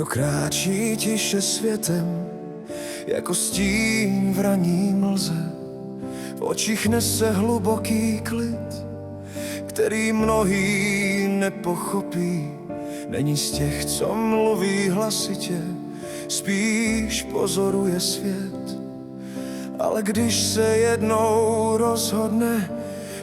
Kdo kráčí tiše světem, jako stín v ranní mlze. V očích nese hluboký klid, který mnohý nepochopí. Není z těch, co mluví hlasitě, spíš pozoruje svět. Ale když se jednou rozhodne,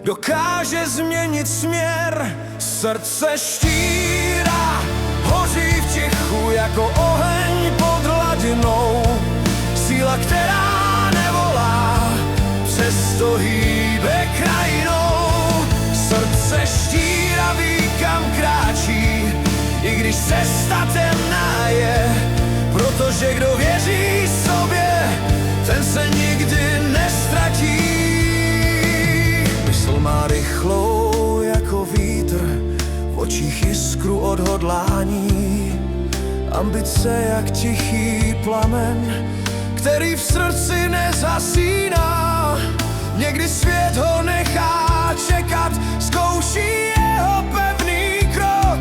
dokáže změnit směr. Srdce štíra hoří v tichu jako oheň pod hladinou. Síla, která nevolá, přesto hýbe krajinou. Srdce štíra ví, kam kráčí, i když cesta temná je. Protože kdo věří sobě, ten se nikdy nestratí. Mysl má rychlou jako vítr, v očích jiskru odhodlání. Ambice jak tichý plamen, který v srdci nezhasíná. Někdy svět ho nechá čekat, zkouší jeho pevný krok.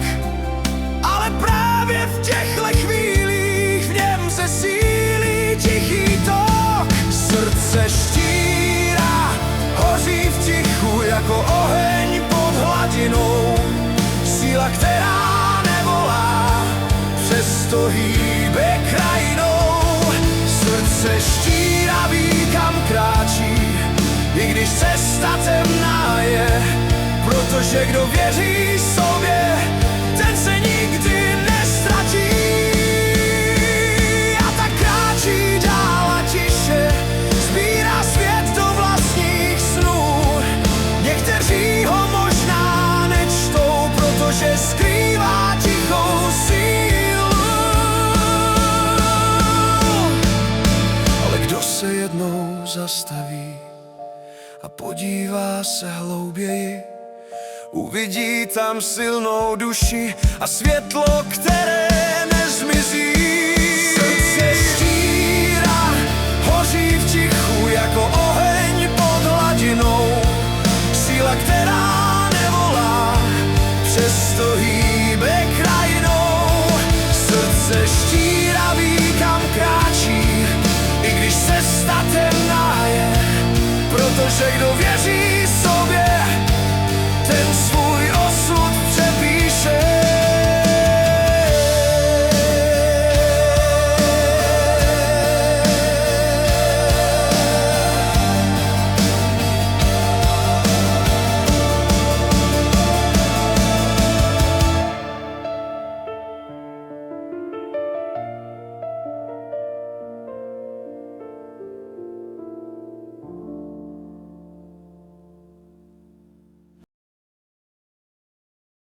Ale právě v těchto chvílích v něm se sílí tichý tok. Srdce štíra hoří v tichu jako oheň pod hladinou. Síla, která nevolá, přesto hýbe krajinou. Srdce štíra ví, kam kráčí, i když cesta temná je. Protože kdo věří sobě, ten se nikdy nestratí. A tak kráčí dál a tiše, sbírá svět do vlastních snů. Někteří ho možná nečtou, protože skrývá tichou sílu. Ale kdo se jednou zastaví a podívá se hlouběji, uvidí tam silnou duši a světlo, které nezmizí.